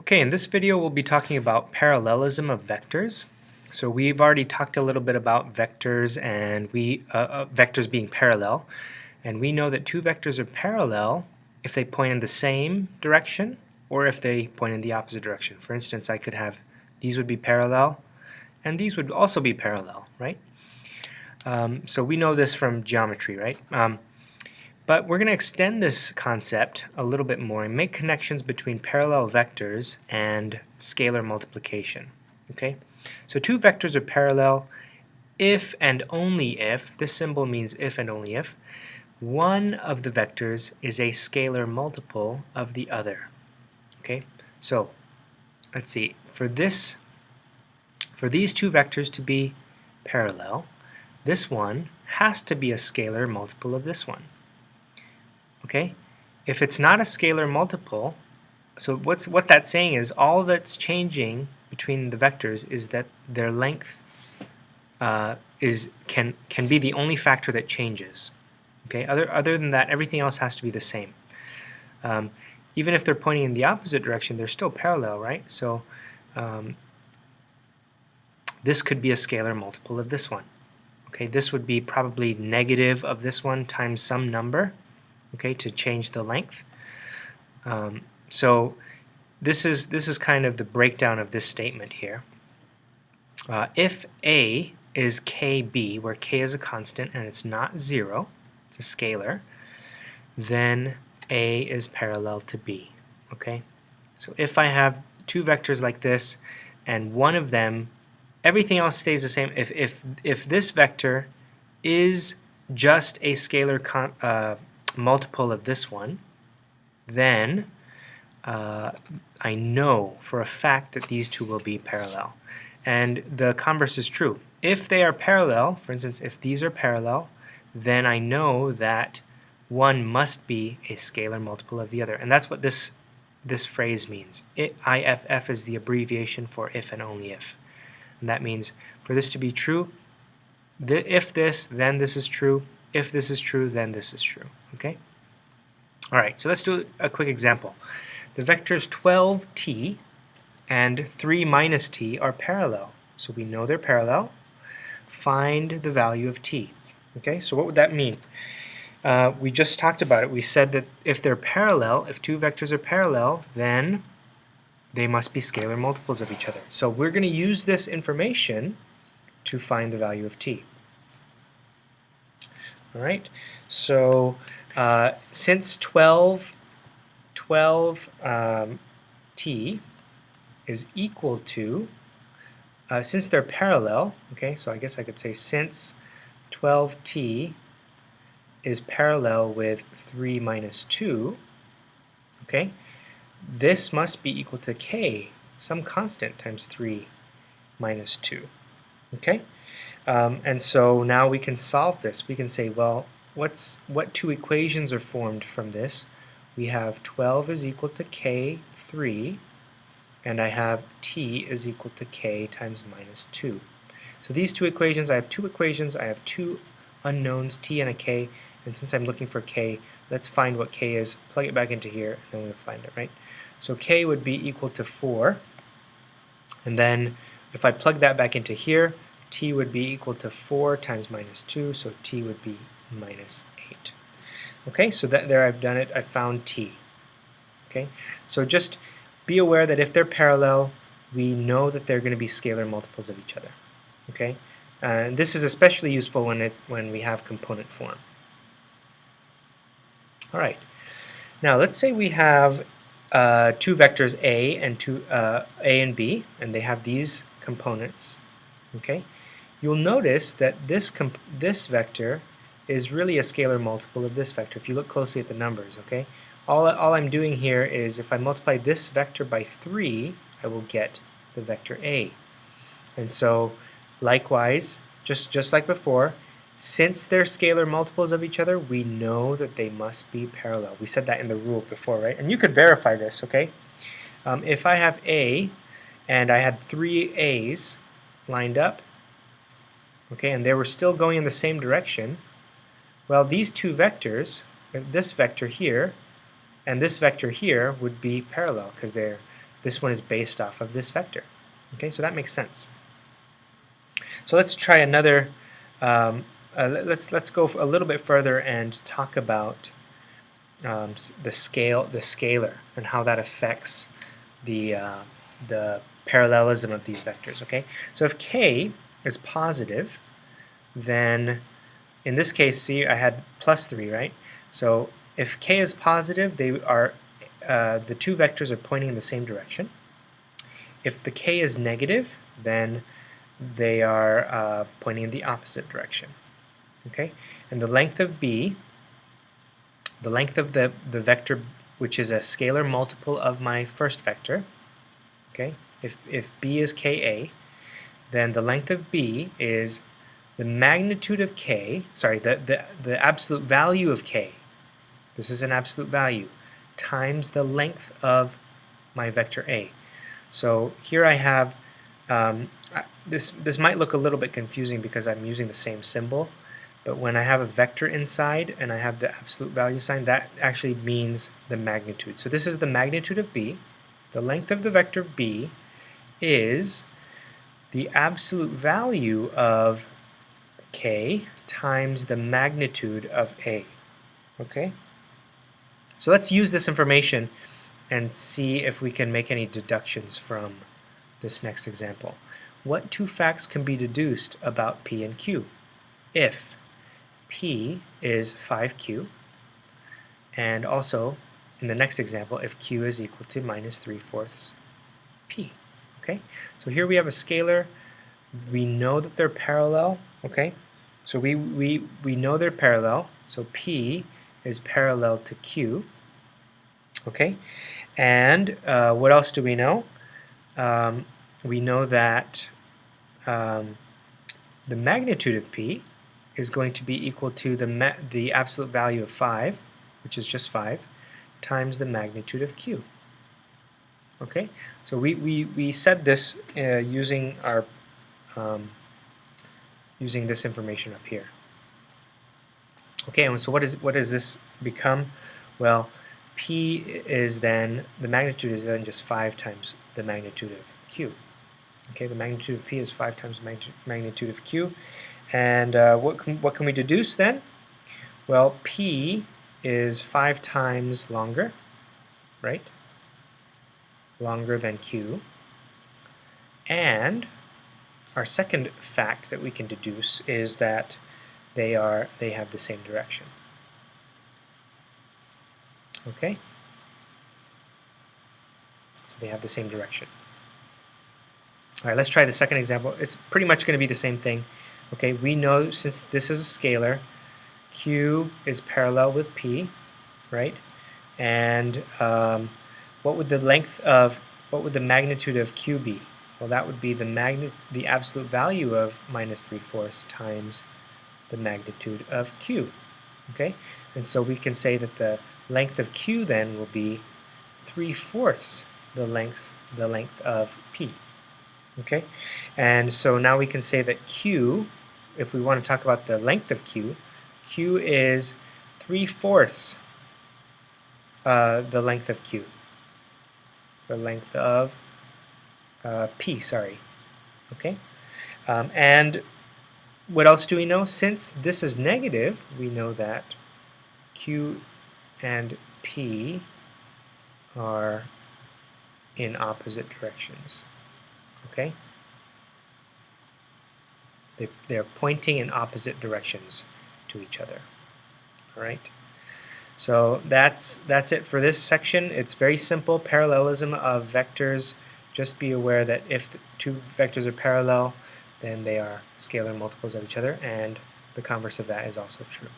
Okay, in this video we'll be talking about parallelism of vectors. So we've already talked a little bit about vectors and vectors being parallel, and we know that two vectors are parallel if they point in the same direction or if they point in the opposite direction. For instance, I could have these would be parallel and these would also be parallel, right? So we know this from geometry, right? But we're going to extend this concept a little bit more and make connections between parallel vectors and scalar multiplication. Okay? So two vectors are parallel if and only if, this symbol means if and only if, one of the vectors is a scalar multiple of the other. Okay? So let's see, for these two vectors to be parallel, this one has to be a scalar multiple of this one. Okay, if it's not a scalar multiple, so what that's saying is all that's changing between the vectors is that their length can be the only factor that changes. Okay, other than that, everything else has to be the same. Even if they're pointing in the opposite direction, they're still parallel, right? So this could be a scalar multiple of this one. Okay, this would be probably negative of this one times some number. Okay, to change the length. So this is kind of the breakdown of this statement here. If A is KB, where K is a constant and it's not 0, it's a scalar, then A is parallel to B. Okay, so if I have two vectors like this and one of them, everything else stays the same. If this vector is just a scalar multiple of this one, then I know for a fact that these two will be parallel. And the converse is true. If they are parallel, for instance, if these are parallel, then I know that one must be a scalar multiple of the other. And that's what this phrase means. IFF is the abbreviation for if and only if. And that means for this to be true, if this, then this is true. If this is true, then this is true. Okay? Alright, so let's do a quick example. The vectors 12t and 3 minus t are parallel. So we know they're parallel. Find the value of t. Okay, so what would that mean? We just talked about it. We said that if they're parallel, if two vectors are parallel, then they must be scalar multiples of each other. So we're going to use this information to find the value of t. Alright, so since 12t is equal to, since they're parallel, okay, so I guess I could say since 12t is parallel with 3 minus 2, okay, this must be equal to k, some constant, times 3 minus 2, okay? And so now we can solve this. We can say, well, what two equations are formed from this? We have 12 is equal to k3, and I have t is equal to k times minus 2. So these two equations, I have two equations, I have two unknowns, t and a k, and since I'm looking for k, let's find what k is, plug it back into here, and then we'll find it, right? So k would be equal to 4, and then if I plug that back into here, t would be equal to 4 times minus 2, so t would be minus 8. Okay, so there I've done it, I found t. Okay, so just be aware that if they're parallel, we know that they're going to be scalar multiples of each other. Okay, and this is especially useful when we have component form. All right, now let's say we have two vectors a and b, and they have these components. Okay, you'll notice that this vector is really a scalar multiple of this vector if you look closely at the numbers. Okay, all I'm doing here is if I multiply this vector by 3, I will get the vector a. And so likewise, just like before, since they're scalar multiples of each other, we know that they must be parallel. We said that in the rule before, right? And you could verify this, okay? If I have a and I had 3 a's lined up, okay, and they were still going in the same direction, well, these two vectors, this vector here and this vector here, would be parallel because they're this one is based off of this vector. Okay, so that makes sense. So let's try another. Let's go a little bit further and talk about the scalar, and how that affects the parallelism of these vectors. Okay, so if k is positive, then in this case, see, I had +3, right? So if k is positive, they are the two vectors are pointing in the same direction. If the k is negative, then they are pointing in the opposite direction. Okay, and the length of b, the length of the vector, which is a scalar multiple of my first vector. Okay, if b is ka, then the length of b is the magnitude of k, sorry, the absolute value of k, this is an absolute value, times the length of my vector a. So here I have, this might look a little bit confusing because I'm using the same symbol, but when I have a vector inside and I have the absolute value sign, that actually means the magnitude. So this is the magnitude of b. The length of the vector b is the absolute value of k times the magnitude of a. Okay? So let's use this information and see if we can make any deductions from this next example. What two facts can be deduced about p and q? If p is 5q, and also in the next example, if q is equal to -3/4 p. Okay? So here we have a scalar. We know that they're parallel. Okay? So we know they're parallel. So p is parallel to q. Okay? And what else do we know? We know that the magnitude of p is going to be equal to the absolute value of 5, which is just 5, times the magnitude of q. Okay? So we said this using our using this information up here. Okay, and so what does this become? Well, p is then, the magnitude is then just 5 times the magnitude of q. Okay, the magnitude of p is 5 times the magnitude of q. And what can we deduce then? Well, p is 5 times longer, right? Longer than q. And our second fact that we can deduce is that they have the same direction. Okay? So they have the same direction. All right, let's try the second example. It's pretty much going to be the same thing. Okay, we know since this is a scalar, q is parallel with p, right? And what would the magnitude of q be? Well, that would be the absolute value of -3/4 times the magnitude of q. Okay, and so we can say that the length of q then will be 3/4 the length of p. Okay, and so now we can say that q, if we want to talk about the length of q, q is 3/4 the length of q. The length of p, sorry. Okay, and what else do we know? Since this is negative, we know that q and p are in opposite directions. Okay? They're pointing in opposite directions to each other. All right? So that's it for this section. It's very simple, parallelism of vectors. Just be aware that if the two vectors are parallel, then they are scalar multiples of each other, and the converse of that is also true.